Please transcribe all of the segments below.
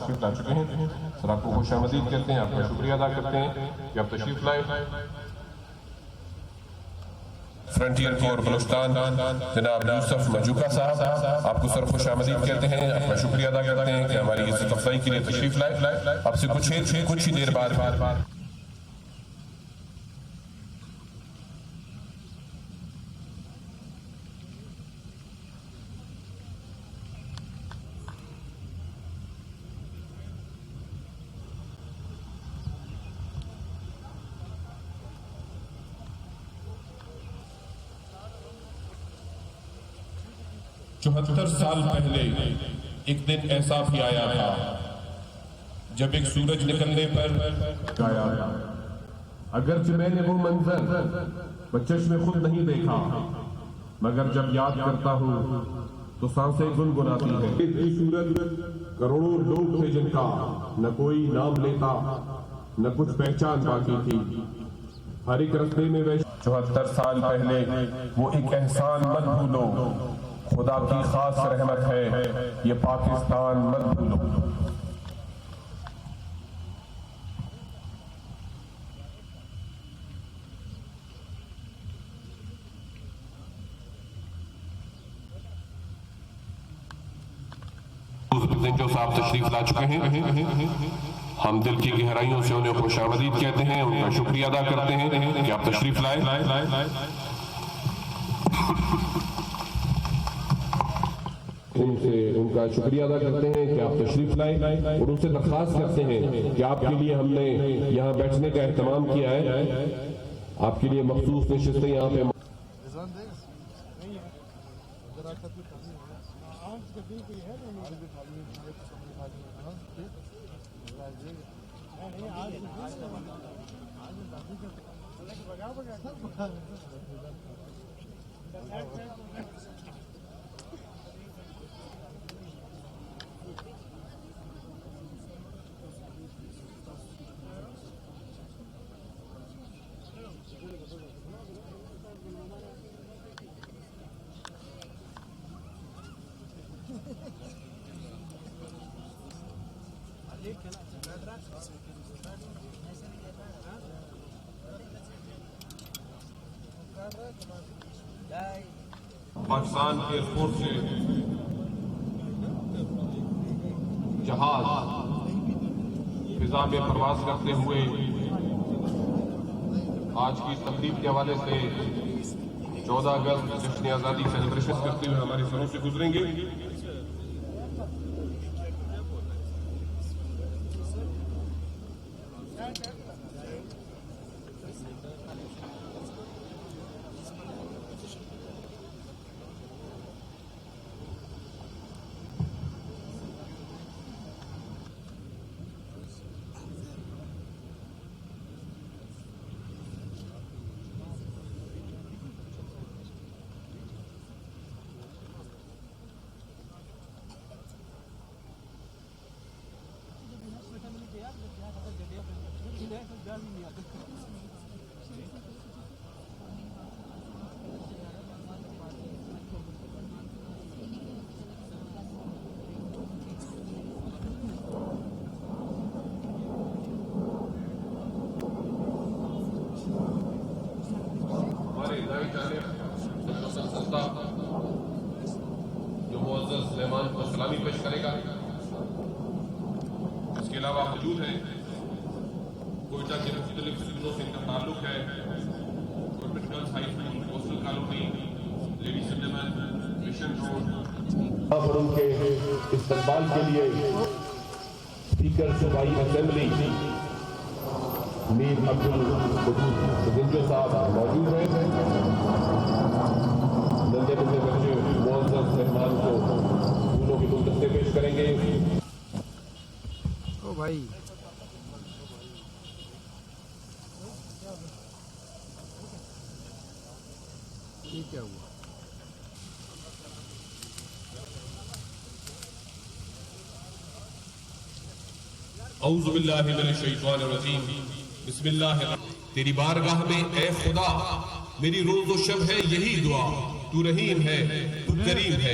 تشریف لا چکے ہیں، سر آپ کو خوش آمدید کہتے ہیں، آپ کا شکریہ ادا کرتے ہیں کہ آپ تشریف لائے۔ فرنٹیئر فور بلوچستان جناب یوسف مجوکا صاحب، آپ کو سر خوش آمدید کہتے ہیں، آپ کا شکریہ ادا کرتے ہیں کہ ہماری عزت افزائی کے لیے تشریف لائے۔ آپ سے کچھ ہی دیر بعد چوہتر سال پہلے ایک دن ایسا بھی آیا تھا جب ایک سورج نکلنے پر گایا، اگرچہ میں نے وہ منظر بچشم خود نہیں دیکھا، مگر جب یاد کرتا ہوں تو سانسیں گنگناتی ہیں۔ اتنی سورج کروڑوں لوگ تھے جن کا نہ کوئی نام لیتا نہ کچھ پہچان باقی تھی، ہر ایک رستے میں 74 سال پہلے وہ ایک احسان مت بھولو، خدا کی خاص رحمت ہے یہ پاکستان مت بھولو۔ جو صاحب تشریف لا چکے ہیں، ہم دل کی گہرائیوں سے انہیں خوش آمدید کہتے ہیں، ان کا شکریہ ادا کرتے ہیں کہ آپ تشریف لائے۔ ان کا شکریہ ادا کرتے ہیں کہ آپ تشریف لائے اور ان سے درخواست کرتے ہیں کہ آپ کے لیے ہم نے یہاں بیٹھنے کا اہتمام کیا ہے، آپ کے لیے مخصوص نشستیں یہاں پہ پاکستان ایئر فورس سے جہاز فضا میں پرواز کرتے ہوئے آج کی تقریب کے حوالے سے 14 اگست جشن آزادی سیلیبریشن کرتے ہوئے ہمارے سروں سے گزریں گے۔ جو معزز مہمان کو سلامی پیش کرے گا، اس کے علاوہ موجود ہیں کوئٹہ کے مختلف سیکٹروں سے ان کا تعلق ہے، government girls high school, coastal colony, ladies cinema, mission road اور ان کے استقبال کے لیے اسپیکر صوبائی اسمبلی میر عبدالقدوس صاحب موجود ہیں۔ نندے بندے بچے معزز مہمان کو پھولوں کے گلدستے پیش کریں گے۔ او بھائی یہ کیا ہوا؟ اعوذ باللہ من الشیطان الرجیم، بسم اللہ الرحمن۔ تیری بارگاہ میں اے خدا میری روز و شب ہے یہی دعا، تو رحیم ہے تو کریم ہے۔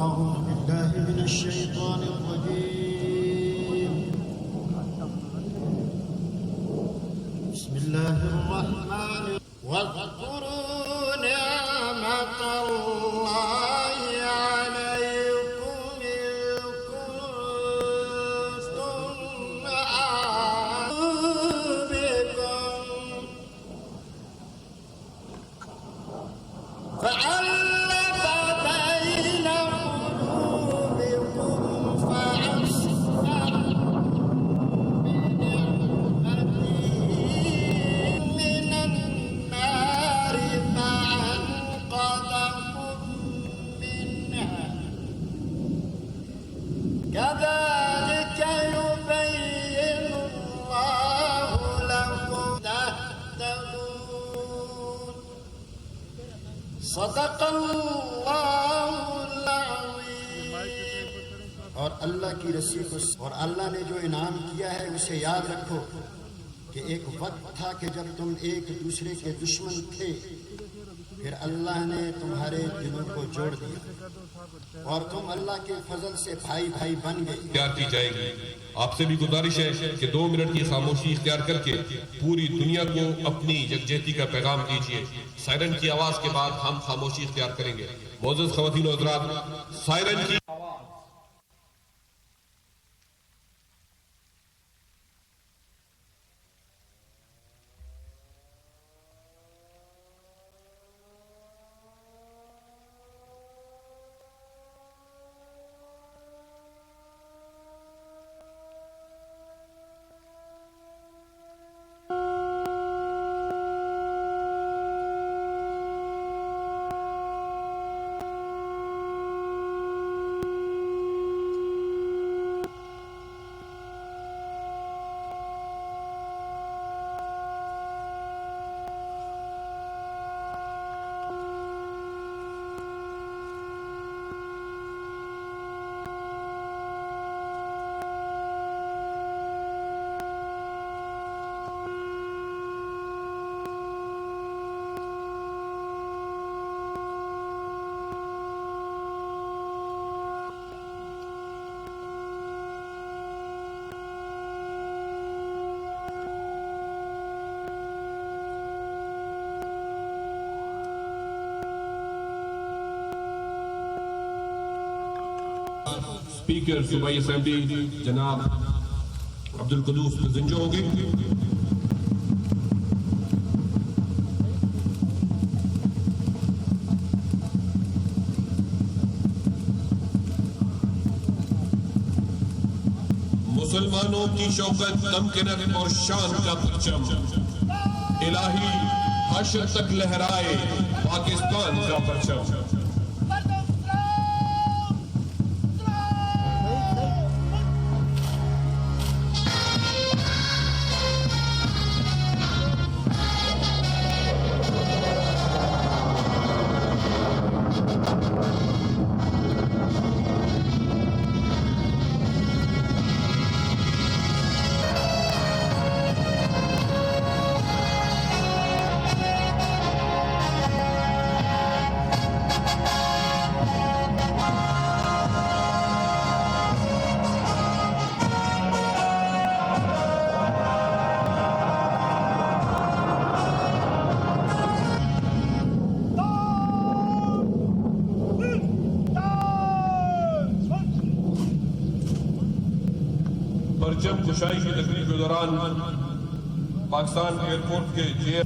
أعوذ بالله من الشيطان الرجيم بسم الله الرحمن الرحيم واذكروا نعمة الله عليكم إذ كنتم أعداء فألف بين قلوبكم فأصبحتم بنعمته من النار فأنقذكم منها كذلك يبين الله لكم تهتدون صدق اللہ العظیم۔ اور اللہ کی رسی کو اور اللہ نے جو انعام کیا ہے اسے یاد رکھو کہ ایک وقت تھا کہ جب تم ایک دوسرے کے دشمن تھے، پھر اللہ نے تمہارے دلوں کو جوڑ دیا اور تم اللہ کے فضل سے بھائی بھائی بن گئے۔ اختیار کی جائے گی۔ آپ سے بھی گزارش ہے کہ 2 منٹ کی خاموشی اختیار کر کے پوری دنیا کو اپنی یکجہتی کا پیغام دیجیے۔ سائرن کی آواز کے بعد ہم خاموشی اختیار کریں گے۔ معزز خواتین و حضرات، سائرن کی اسپیکر صوبائی اسمبلی جناب عبدالقدوس زنجو ہوں گے۔ مسلمانوں کی شوکت، تمکنت اور شان کا پرچم الہی حشر تک لہرائے پاکستان کا پرچم۔ پرچم کشائی کی تقریب کے دوران پاکستان ایئرپورٹ کے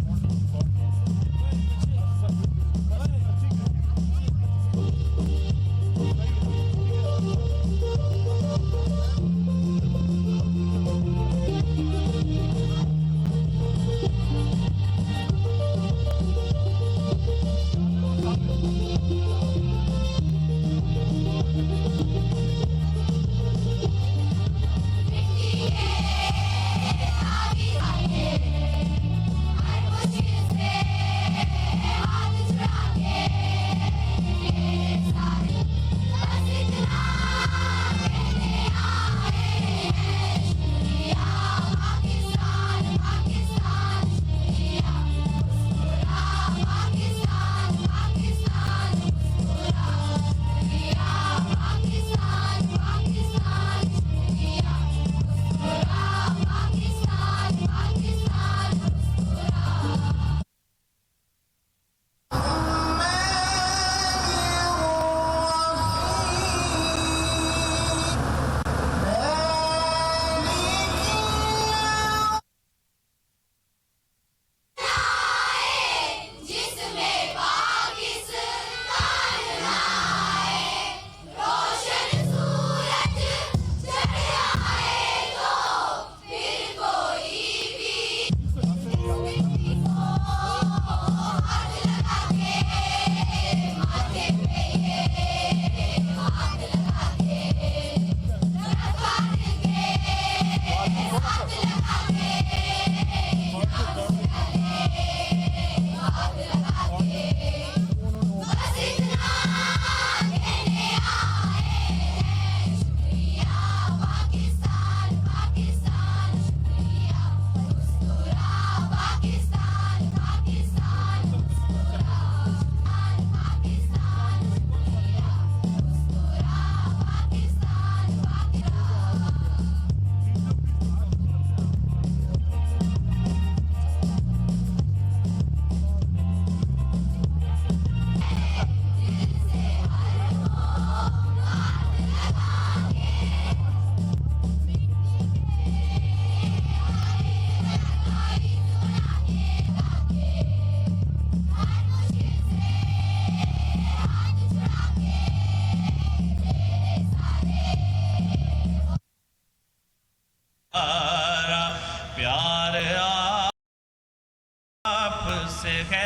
آپ سے ہے۔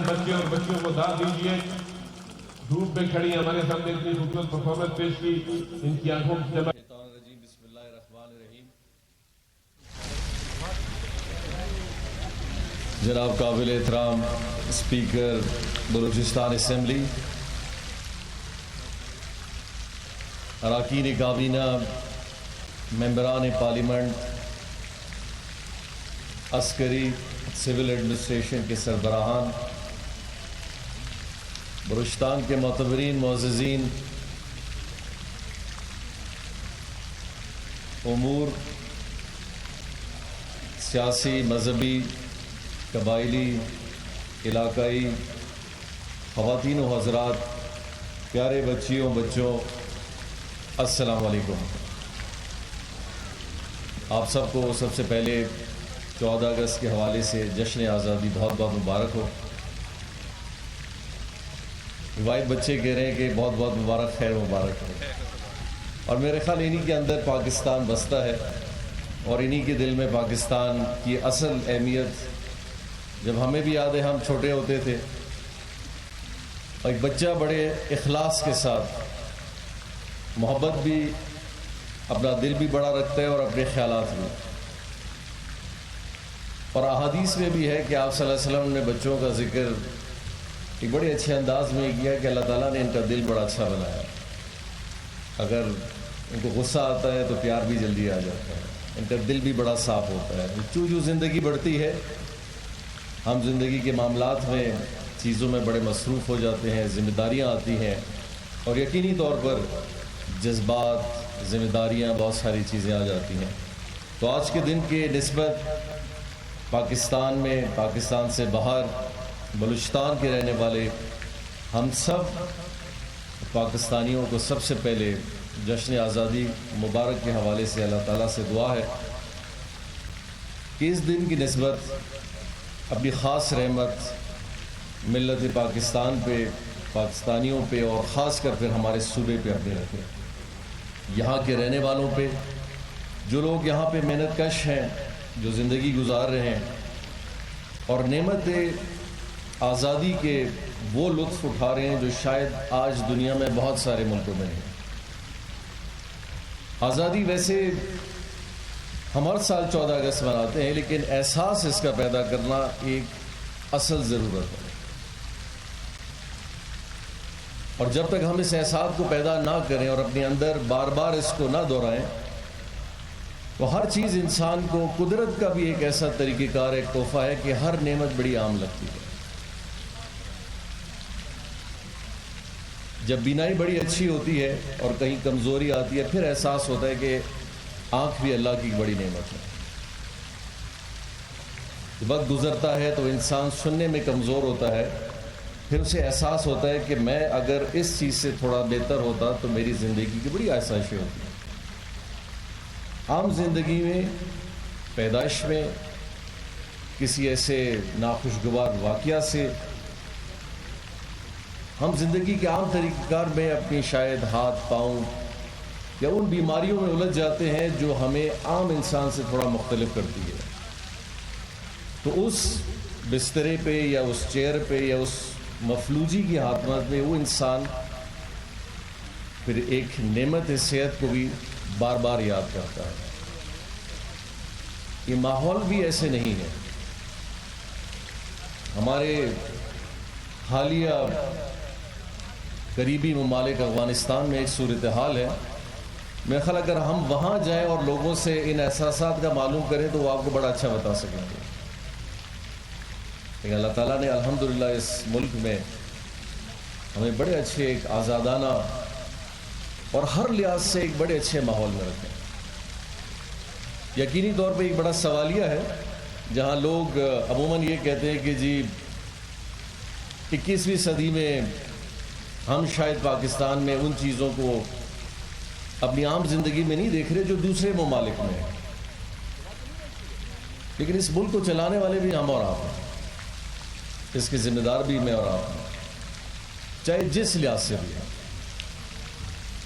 بچے اور بچیوں کو داد دیجیے۔ دھوپ میں کھڑی ہمارے سامنے اتنی خوبصورت پرفارمنس پیش کی، ان کی آنکھوں کی چمک۔ بسم اللہ الرحمن الرحیم۔ جناب قابل احترام اسپیکر بلوچستان اسمبلی، اراکین کابینہ، ممبران پارلیمنٹ، عسکری سول ایڈمنسٹریشن کے سربراہان، بلوچستان کے معتبرین معززین، امور سیاسی، مذہبی، قبائلی، علاقائی، خواتین و حضرات، پیارے بچیوں، بچوں، السلام علیکم۔ آپ سب کو سب سے پہلے 14 اگست کے حوالے سے جشن آزادی بہت بہت مبارک ہو۔ روایت بچے کہہ رہے ہیں کہ بہت بہت مبارک، خیر مبارک ہو، اور میرے خیال انہی کے اندر پاکستان بستا ہے، اور انہی کے دل میں پاکستان کی اصل اہمیت جب ہمیں بھی یاد ہے، ہم چھوٹے ہوتے تھے اور ایک بچہ بڑے اخلاص کے ساتھ محبت بھی، اپنا دل بھی بڑا رکھتا ہے اور اپنے خیالات بھی، اور احادیث میں بھی ہے کہ آپ صلی اللہ علیہ وسلم نے بچوں کا ذکر ایک بڑے اچھے انداز میں کیا کہ اللہ تعالیٰ نے ان کا دل بڑا اچھا بنایا، اگر ان کو غصہ آتا ہے تو پیار بھی جلدی آ جاتا ہے، ان کا دل بھی بڑا صاف ہوتا ہے۔ جو زندگی بڑھتی ہے، ہم زندگی کے معاملات میں چیزوں میں بڑے مصروف ہو جاتے ہیں، ذمہ داریاں آتی ہیں، اور یقینی طور پر جذبات، ذمہ داریاں، بہت ساری چیزیں آ جاتی ہیں۔ تو آج کے دن کے نسبت پاکستان میں، پاکستان سے باہر، بلوچستان کے رہنے والے ہم سب پاکستانیوں کو سب سے پہلے جشن آزادی مبارک کے حوالے سے اللہ تعالیٰ سے دعا ہے کہ اس دن کی نسبت اپنی خاص رحمت ملت پاکستان پہ، پاکستانیوں پہ اور خاص کر پھر ہمارے صوبے پہ اپنے رکھے، یہاں کے رہنے والوں پہ، جو لوگ یہاں پہ محنت کش ہیں، جو زندگی گزار رہے ہیں اور نعمت آزادی کے وہ لطف اٹھا رہے ہیں جو شاید آج دنیا میں بہت سارے ملکوں میں نہیں۔ آزادی ویسے ہم ہر سال 14 اگست مناتے ہیں، لیکن احساس اس کا پیدا کرنا ایک اصل ضرورت ہے، اور جب تک ہم اس احساس کو پیدا نہ کریں اور اپنے اندر بار بار اس کو نہ دہرائیں تو ہر چیز انسان کو، قدرت کا بھی ایک ایسا طریقہ کار، ایک تحفہ ہے کہ ہر نعمت بڑی عام لگتی ہے۔ جب بینائی بڑی اچھی ہوتی ہے اور کہیں کمزوری آتی ہے، پھر احساس ہوتا ہے کہ آنکھ بھی اللہ کی بڑی نعمت ہے۔ وقت گزرتا ہے تو انسان سننے میں کمزور ہوتا ہے، پھر اسے احساس ہوتا ہے کہ میں اگر اس چیز سے تھوڑا بہتر ہوتا تو میری زندگی کی بڑی آسائشیں ہوتی ہیں۔ عام زندگی میں، پیدائش میں، کسی ایسے ناخوشگوار واقعہ سے ہم زندگی کے عام طریقہ کار میں اپنی شاید ہاتھ پاؤں یا ان بیماریوں میں الجھ جاتے ہیں جو ہمیں عام انسان سے تھوڑا مختلف کرتی ہے۔ تو اس بسترے پہ یا اس چیئر پہ یا اس مفلوجی کی ہاتھ میں وہ انسان پھر ایک نعمت صحت کو بھی بار بار یاد کرتا ہے۔ یہ ماحول بھی ایسے نہیں ہے۔ ہمارے حالیہ قریبی ممالک افغانستان میں ایک صورتحال ہے، میرا خیال اگر ہم وہاں جائیں اور لوگوں سے ان احساسات کا معلوم کریں تو وہ آپ کو بڑا اچھا بتا سکیں گے۔ لیکن اللہ تعالیٰ نے الحمدللہ اس ملک میں ہمیں بڑے اچھے، ایک آزادانہ اور ہر لحاظ سے ایک بڑے اچھے ماحول میں رکھے۔ یقینی طور پہ ایک بڑا سوالیہ ہے جہاں لوگ عموماً یہ کہتے ہیں کہ جی 21ویں صدی میں ہم شاید پاکستان میں ان چیزوں کو اپنی عام زندگی میں نہیں دیکھ رہے جو دوسرے ممالک میں ہیں، لیکن اس ملک کو چلانے والے بھی ہم اور آپ ہیں، اس کے ذمہ دار بھی میں اور آپ ہیں، چاہے جس لحاظ سے بھی ہے۔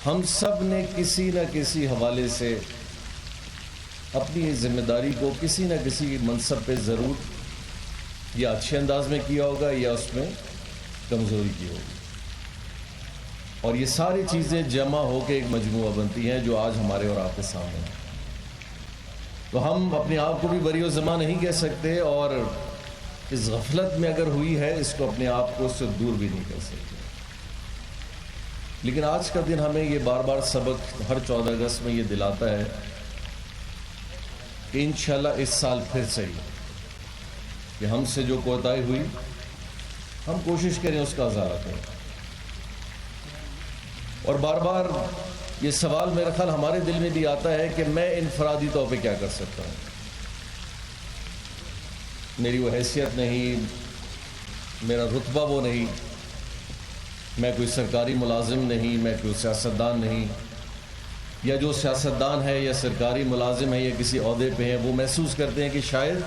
ہم سب نے کسی نہ کسی حوالے سے اپنی ذمہ داری کو کسی نہ کسی منصب پہ ضرور یا اچھے انداز میں کیا ہوگا یا اس میں کمزوری کی ہوگی، اور یہ ساری چیزیں جمع ہو کے ایک مجموعہ بنتی ہیں جو آج ہمارے اور آپ کے سامنے ہیں۔ تو ہم اپنے آپ کو بھی بری و زماں نہیں کہہ سکتے، اور اس غفلت میں اگر ہوئی ہے اس کو اپنے آپ کو اس سے دور بھی نہیں کر سکتے۔ لیکن آج کا دن ہمیں یہ بار بار سبق ہر 14 اگست میں یہ دلاتا ہے کہ انشاءاللہ اس سال پھر صحیح کہ ہم سے جو کوتاہی ہوئی ہم کوشش کریں اس کا ازالہ کریں۔ اور بار بار یہ سوال میرا خیال ہمارے دل میں بھی آتا ہے کہ میں انفرادی طور پہ کیا کر سکتا ہوں۔ میری وہ حیثیت نہیں، میرا رتبہ وہ نہیں، میں کوئی سرکاری ملازم نہیں، میں کوئی سیاستدان نہیں، یا جو سیاستدان ہے یا سرکاری ملازم ہے یا کسی عہدے پہ ہیں وہ محسوس کرتے ہیں کہ شاید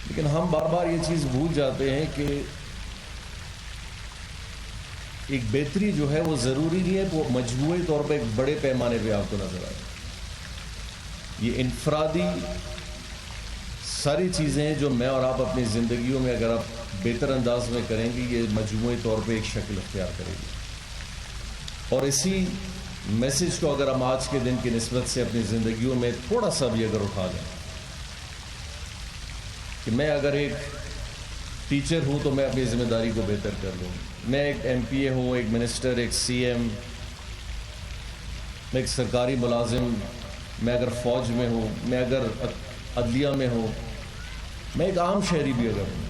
لیکن ہم بار بار یہ چیز بھول جاتے ہیں کہ ایک بہتری جو ہے وہ ضروری نہیں ہے وہ مجموعی طور پہ ایک بڑے پیمانے پہ آپ کو نظر آئے۔ یہ انفرادی ساری چیزیں جو میں اور آپ اپنی زندگیوں میں اگر آپ بہتر انداز میں کریں گے یہ مجموعی طور پہ ایک شکل اختیار کرے گی، اور اسی میسج کو اگر ہم آج کے دن کی نسبت سے اپنی زندگیوں میں تھوڑا سا بھی اگر اٹھا لیں کہ میں اگر ایک ٹیچر ہوں تو میں اپنی ذمہ داری کو بہتر کر لوں، میں ایک ایم پی اے ہوں، ایک منسٹر، ایک سی ایم، میں ایک سرکاری ملازم، میں اگر فوج میں ہوں، میں اگر عدلیہ میں ہوں، میں ایک عام شہری بھی اگر ہوں،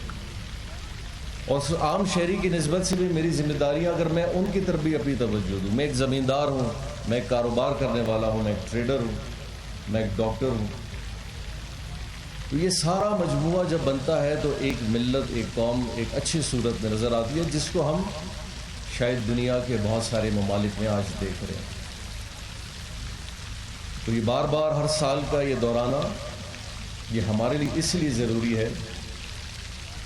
اور اس عام شہری کی نسبت سے بھی میری ذمہ داریاں اگر میں ان کی طرف بھی اپنی توجہ دوں، میں ایک زمیندار ہوں، میں ایک کاروبار کرنے والا ہوں، میں ایک ٹریڈر ہوں، میں ایک ڈاکٹر ہوں، تو یہ سارا مجموعہ جب بنتا ہے تو ایک ملت، ایک قوم ایک اچھی صورت میں نظر آتی ہے جس کو ہم شاید دنیا کے بہت سارے ممالک میں آج دیکھ رہے ہیں۔ تو یہ بار بار ہر سال کا یہ دورانہ یہ ہمارے لیے اس لیے ضروری ہے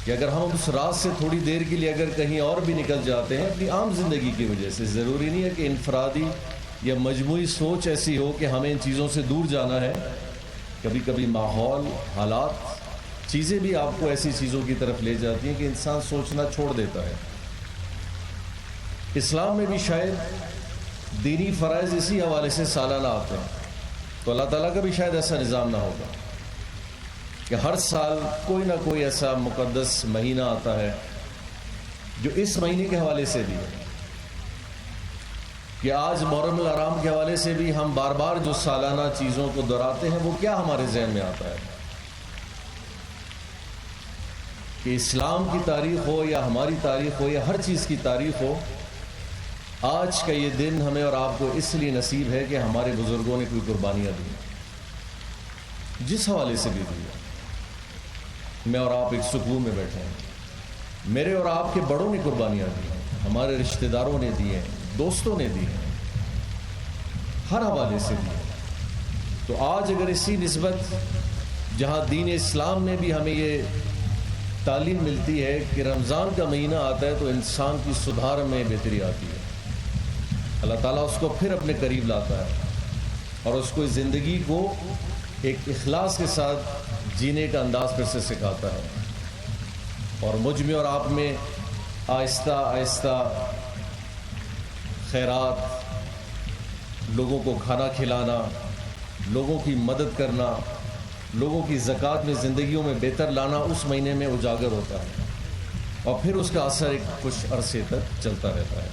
کہ اگر ہم اس رات سے تھوڑی دیر کے لیے اگر کہیں اور بھی نکل جاتے ہیں اپنی عام زندگی کی وجہ سے، ضروری نہیں ہے کہ انفرادی یا مجموعی سوچ ایسی ہو کہ ہمیں ان چیزوں سے دور جانا ہے. کبھی کبھی ماحول، حالات، چیزیں بھی آپ کو ایسی چیزوں کی طرف لے جاتی ہیں کہ انسان سوچنا چھوڑ دیتا ہے. اسلام میں بھی شاید دینی فرائض اسی حوالے سے سالانہ آتے ہیں، تو اللہ تعالیٰ کا بھی شاید ایسا نظام نہ ہوگا کہ ہر سال کوئی نہ کوئی ایسا مقدس مہینہ آتا ہے جو اس مہینے کے حوالے سے بھی ہے. کہ آج محرم الحرام کے حوالے سے بھی ہم بار بار جو سالانہ چیزوں کو دہراتے ہیں وہ کیا ہمارے ذہن میں آتا ہے کہ اسلام کی تاریخ ہو یا ہماری تاریخ ہو یا ہر چیز کی تاریخ ہو، آج کا یہ دن ہمیں اور آپ کو اس لیے نصیب ہے کہ ہمارے بزرگوں نے کوئی قربانیاں دی، جس حوالے سے بھی دی. میں اور آپ ایک سکون میں بیٹھے ہیں، میرے اور آپ کے بڑوں نے قربانیاں دی ہیں، ہمارے رشتہ داروں نے دی ہیں، دوستوں نے دی ہیں، ہر حوالے سے دی ہیں. تو آج اگر اسی نسبت جہاں دین اسلام میں بھی ہمیں یہ تعلیم ملتی ہے کہ رمضان کا مہینہ آتا ہے تو انسان کی سدھار میں بہتری آتی ہے، اللہ تعالیٰ اس کو پھر اپنے قریب لاتا ہے اور اس کو زندگی کو ایک اخلاص کے ساتھ جینے کا انداز پھر سے سکھاتا ہے. اور مجھ میں اور آپ میں آہستہ آہستہ خیرات، لوگوں کو کھانا کھلانا، لوگوں کی مدد کرنا، لوگوں کی زکوٰۃ میں زندگیوں میں بہتر لانا اس مہینے میں اجاگر ہوتا ہے اور پھر اس کا اثر ایک کچھ عرصے تک چلتا رہتا ہے.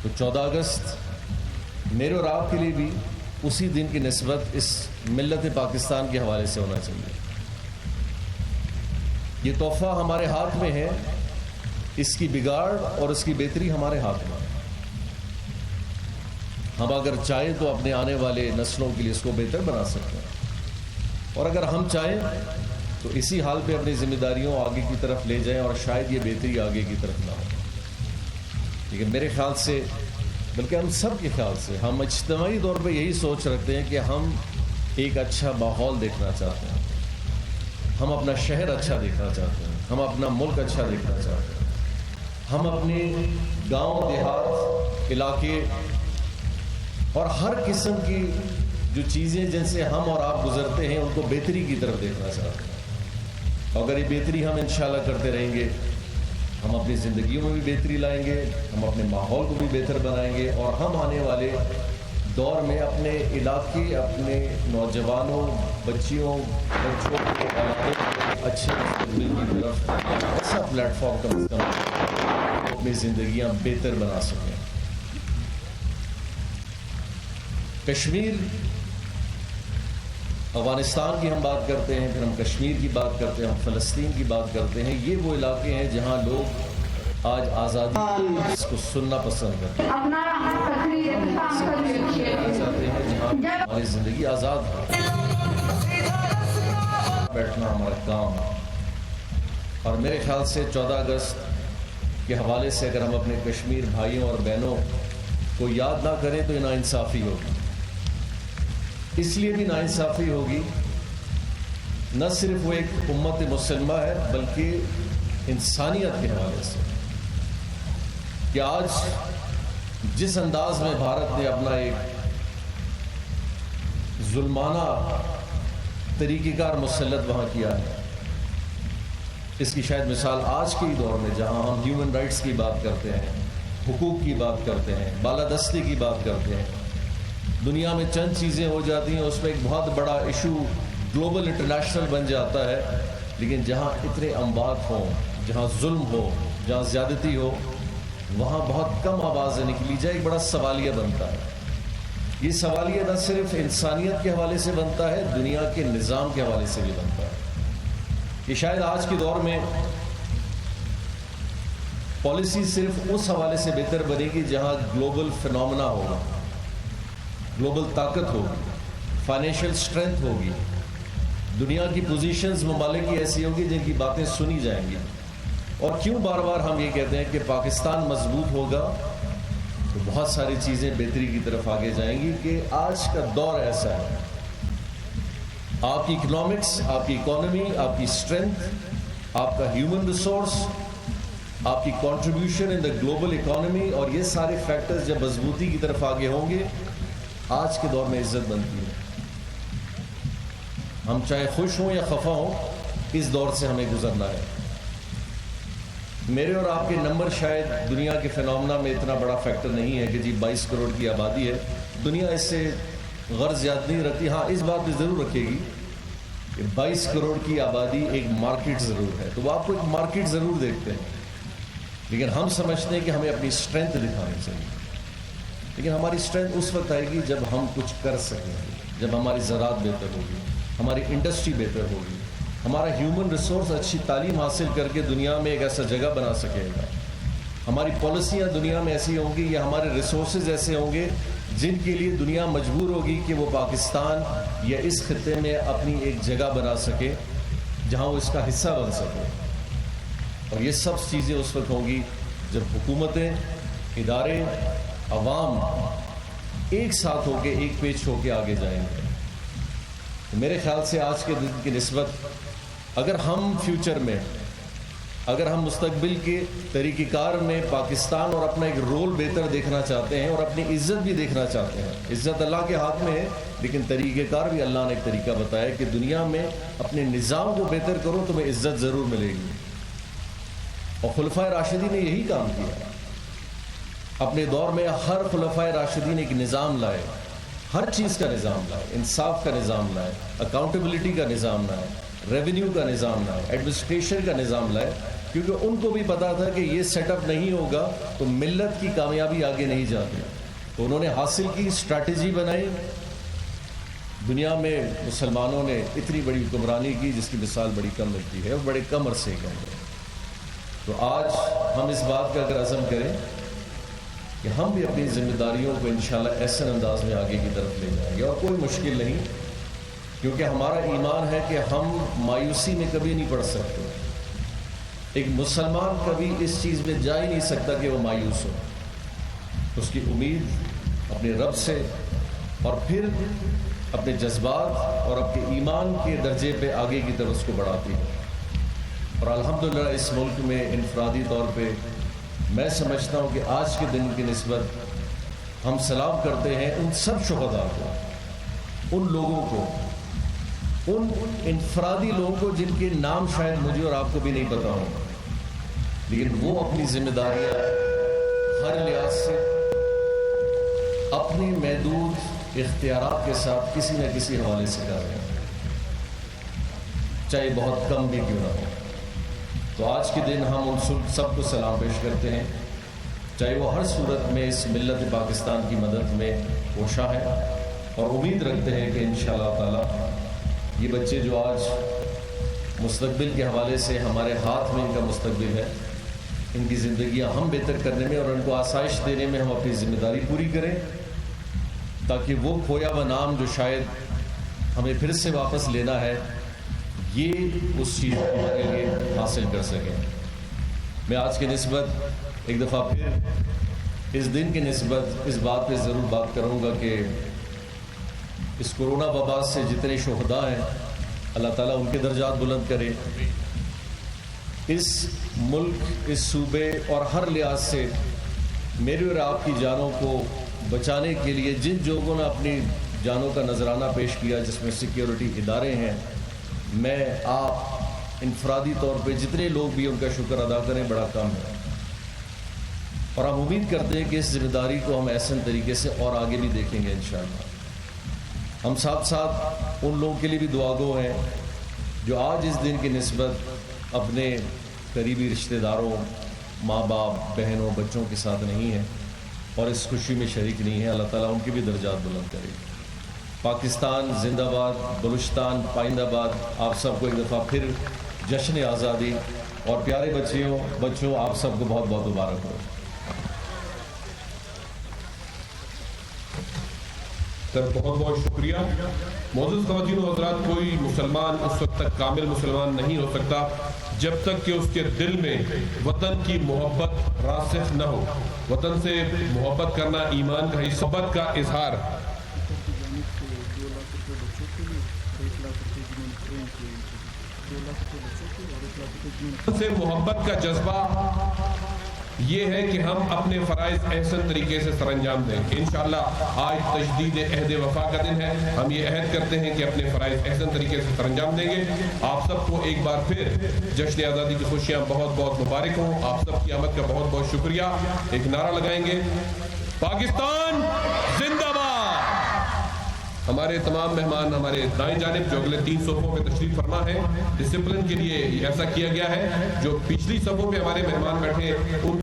تو 14 اگست میرے اور آپ کے لیے بھی اسی دن کی نسبت اس ملت پاکستان کے حوالے سے ہونا چاہیے. یہ تحفہ ہمارے ہاتھ میں ہے، اس کی بگاڑ اور اس کی بہتری ہمارے ہاتھ میں ہے. ہم اگر چاہیں تو اپنے آنے والے نسلوں کے لیے اس کو بہتر بنا سکتے ہیں، اور اگر ہم چاہیں تو اسی حال پہ اپنی ذمہ داریوں آگے کی طرف لے جائیں اور شاید یہ بہتری آگے کی طرف نہ ہو. لیکن میرے خیال سے، بلکہ ہم سب کے خیال سے، ہم اجتماعی طور پہ یہی سوچ رکھتے ہیں کہ ہم ایک اچھا ماحول دیکھنا چاہتے ہیں، ہم اپنا شہر اچھا دیکھنا چاہتے ہیں، ہم اپنا ملک اچھا دیکھنا چاہتے ہیں، ہم اپنے گاؤں دیہات علاقے اور ہر قسم کی جو چیزیں جن سے ہم اور آپ گزرتے ہیں ان کو بہتری کی طرف دیکھنا چاہتے ہیں. اگر یہ بہتری ہم انشاءاللہ کرتے رہیں گے، ہم اپنی زندگیوں میں بھی بہتری لائیں گے، ہم اپنے ماحول کو بھی بہتر بنائیں گے، اور ہم آنے والے دور میں اپنے علاقے، اپنے نوجوانوں، بچوں کو اچھے مستقبل کی طرف ایسا پلیٹ فارم کم از کم اپنی زندگیاں بہتر بنا سکیں. کشمیر، افغانستان کی ہم بات کرتے ہیں، پھر ہم کشمیر کی بات کرتے ہیں، ہم فلسطین کی بات کرتے ہیں. یہ وہ علاقے ہیں جہاں لوگ آج آزادی اس کو سننا پسند کرتے ہیں، چاہتے ہیں جہاں ہماری زندگی آزاد ہو. بیٹھنا ہمارا کام ہے، اور میرے خیال سے 14 اگست کے حوالے سے اگر ہم اپنے کشمیر بھائیوں اور بہنوں کو یاد نہ کریں تو ناانصافی ہوگی. اس لیے بھی ناانصافی ہوگی، نہ صرف وہ ایک امت مسلمہ ہے بلکہ انسانیت کے حوالے سے، کہ آج جس انداز میں بھارت نے اپنا ایک ظلمانہ طریقہ کار مسلط وہاں کیا ہے، اس کی شاید مثال آج کے ہی دور میں جہاں ہم ہیومن رائٹس کی بات کرتے ہیں، حقوق کی بات کرتے ہیں، بالادستی کی بات کرتے ہیں، دنیا میں چند چیزیں ہو جاتی ہیں اس میں ایک بہت بڑا ایشو گلوبل انٹرنیشنل بن جاتا ہے. لیکن جہاں اتنے اموات ہوں، جہاں ظلم ہو، جہاں زیادتی ہو، وہاں بہت کم آوازیں نکلی جائے، ایک بڑا سوالیہ بنتا ہے. یہ سوالیہ نہ صرف انسانیت کے حوالے سے بنتا ہے، دنیا کے نظام کے حوالے سے بھی بنتا ہے. کہ شاید آج کے دور میں پالیسی صرف اس حوالے سے بہتر بنے گی جہاں گلوبل فینومنا ہوگا، گلوبل طاقت ہوگی، فائنینشیل سٹرینتھ ہوگی، دنیا کی پوزیشنز ممالک کی ایسی ہوگی جن کی باتیں سنی جائیں گی. اور کیوں بار بار ہم یہ کہتے ہیں کہ پاکستان مضبوط ہوگا تو بہت ساری چیزیں بہتری کی طرف آگے جائیں گی کہ آج کا دور ایسا ہے، آپ کی اکنامکس، آپ کی اکانومی، آپ کی اسٹرینتھ، آپ کا ہیومن ریسورس، آپ کی contribution in the global economy, اور یہ سارے فیکٹرز جب مضبوطی کی طرف آگے ہوں گے آج کے دور میں عزت بنتی ہے۔ ہم چاہے خوش ہوں یا خفا ہوں، اس دور سے ہمیں گزرنا ہے۔ میرے اور آپ کے نمبر شاید دنیا کے فینومنا میں اتنا بڑا فیکٹر نہیں ہے کہ جی 22 کروڑ کی آبادی ہے، دنیا اس سے غرض زیادہ نہیں رکھتی۔ ہاں اس بات پہ ضرور رکھے گی کہ 22 کروڑ کی آبادی ایک مارکیٹ ضرور ہے، تو وہ آپ کو ایک مارکیٹ ضرور دیکھتے ہیں، لیکن ہم سمجھتے ہیں کہ ہمیں اپنی اسٹرینتھ دکھانی چاہیے۔ لیکن ہماری اسٹرینتھ اس وقت آئے گی جب ہم کچھ کر سکیں گے، جب ہماری زراعت بہتر ہوگی، ہماری انڈسٹری بہتر ہوگی، ہمارا ہیومن ریسورس اچھی تعلیم حاصل کر کے دنیا میں ایک ایسا جگہ بنا سکے گا، ہماری پالیسیاں دنیا میں ایسی ہوں گی یا ہمارے ریسورسز ایسے ہوں گے جن کے لیے دنیا مجبور ہوگی کہ وہ پاکستان یا اس خطے میں اپنی ایک جگہ بنا سکے جہاں وہ اس کا حصہ بن سکے۔ اور یہ سب چیزیں اس وقت ہوں گی جب حکومتیں، ادارے، عوام ایک ساتھ ہو کے، ایک پیچ ہو کے آگے جائیں گے۔ میرے خیال سے آج کے دن کی نسبت اگر ہم فیوچر میں، اگر ہم مستقبل کے طریقہ کار میں پاکستان اور اپنا ایک رول بہتر دیکھنا چاہتے ہیں اور اپنی عزت بھی دیکھنا چاہتے ہیں، عزت اللہ کے ہاتھ میں ہے لیکن طریقہ کار بھی اللہ نے ایک طریقہ بتایا کہ دنیا میں اپنے نظام کو بہتر کرو تمہیں عزت ضرور ملے گی۔ اور خلفائے راشدین نے یہی کام کیا۔ اپنے دور میں ہر خلفائے راشدین ایک نظام لائے، ہر چیز کا نظام لائے، انصاف کا نظام لائے، اکاؤنٹیبلٹی کا نظام لائے، ریونیو کا نظام لائے، ایڈمنسٹریشن کا نظام لائے، کیونکہ ان کو بھی پتا تھا کہ یہ سیٹ اپ نہیں ہوگا تو ملت کی کامیابی آگے نہیں جاتی۔ تو انہوں نے حاصل کی، اسٹریٹجی بنائی، دنیا میں مسلمانوں نے اتنی بڑی حکمرانی کی جس کی مثال بڑی کم ملتی ہے اور بڑے کم عرصے کے اندر۔ تو آج ہم اس بات کا اگر عزم کریں کہ ہم بھی اپنی ذمہ داریوں کو انشاءاللہ ایسے انداز میں آگے کی طرف لے جائیں گے، اور کوئی مشکل نہیں، کیونکہ ہمارا ایمان ہے کہ ہم مایوسی میں کبھی نہیں پڑ سکتے۔ ایک مسلمان کبھی اس چیز میں جا ہی نہیں سکتا کہ وہ مایوس ہو، اس کی امید اپنے رب سے اور پھر اپنے جذبات اور اپنے ایمان کے درجے پہ آگے کی طرف اس کو بڑھاتی ہے۔ اور الحمدللہ اس ملک میں انفرادی طور پہ میں سمجھتا ہوں کہ آج کے دن کی نسبت ہم سلام کرتے ہیں ان سب شہداء کو، ان لوگوں کو، ان انفرادی لوگوں کو جن کے نام شاید مجھے اور آپ کو بھی نہیں پتا ہوں، لیکن وہ اپنی ذمہ داریاں ہر لحاظ سے اپنی محدود اختیارات کے ساتھ کسی نہ کسی حوالے سے کر رہے ہیں، چاہے بہت کم بھی کیوں نہ ہو۔ تو آج کے دن ہم ان سب کو سلام پیش کرتے ہیں، چاہے وہ ہر صورت میں اس ملت پاکستان کی مدد میں کوشاں ہے، اور امید رکھتے ہیں کہ انشاءاللہ تعالی یہ بچے جو آج مستقبل کے حوالے سے ہمارے ہاتھ میں ان کا مستقبل ہے، ان کی زندگیاں ہم بہتر کرنے میں اور ان کو آسائش دینے میں ہم اپنی ذمہ داری پوری کریں، تاکہ وہ کھویا ہوا نام جو شاید ہمیں پھر سے واپس لینا ہے، یہ اس چیز کو ہمارے لیے حاصل کر سکیں۔ میں آج کی نسبت ایک دفعہ پھر اس دن کی نسبت اس بات پہ ضرور بات کروں گا کہ اس کورونا وبا سے جتنے شہداء ہیں اللہ تعالیٰ ان کے درجات بلند کرے۔ اس ملک، اس صوبے اور ہر لحاظ سے میری اور آپ کی جانوں کو بچانے کے لیے جن لوگوں نے اپنی جانوں کا نذرانہ پیش کیا، جس میں سیکیورٹی ادارے ہیں، میں آپ انفرادی طور پہ جتنے لوگ بھی ان کا شکر ادا کریں بڑا کم ہے، اور ہم امید کرتے ہیں کہ اس ذمہ داری کو ہم احسن طریقے سے اور آگے بھی دیکھیں گے انشاءاللہ۔ ہم ساتھ ساتھ ان لوگوں کے لیے بھی دعا گو ہیں جو آج اس دن کی نسبت اپنے قریبی رشتہ داروں، ماں باپ، بہنوں، بچوں کے ساتھ نہیں ہیں اور اس خوشی میں شریک نہیں ہیں، اللہ تعالیٰ ان کی بھی درجات بلند کرے۔ پاکستان زندہ باد، بلوچستان پائندہ باد۔ آپ سب کو ایک دفعہ پھر جشن آزادی اور پیارے بچوں آپ سب کو بہت بہت مبارک ہو۔ سر بہت بہت شکریہ۔ معزز خواتین و حضرات، کوئی مسلمان اس وقت تک کامل مسلمان نہیں ہو سکتا جب تک کہ اس کے دل میں وطن کی محبت راسخ نہ ہو. وطن سے محبت کرنا ایمان کا حصبت کا اظہار. سے محبت کا جذبہ یہ ہے کہ ہم اپنے فرائض احسن طریقے سے سر انجام دیں. انشاءاللہ آج تجدید عہد وفا کا دن ہے. ہم یہ عہد کرتے ہیں کہ اپنے فرائض احسن طریقے سے سر انجام دیں گے. آپ سب کو ایک بار پھر جشن آزادی کی خوشیاں بہت بہت مبارک ہوں. آپ سب کی آمد کا بہت بہت شکریہ. ایک نعرہ لگائیں گے, پاکستان زندہ باد. ہمارے تمام مہمان ہمارے دائیں جانب جو اگلے 3 صفوں پہ تشریف فرما ہے, ڈسپلن کے لیے ایسا کیا گیا ہے. جو پچھلی صفوں پہ ہمارے مہمان بیٹھے ان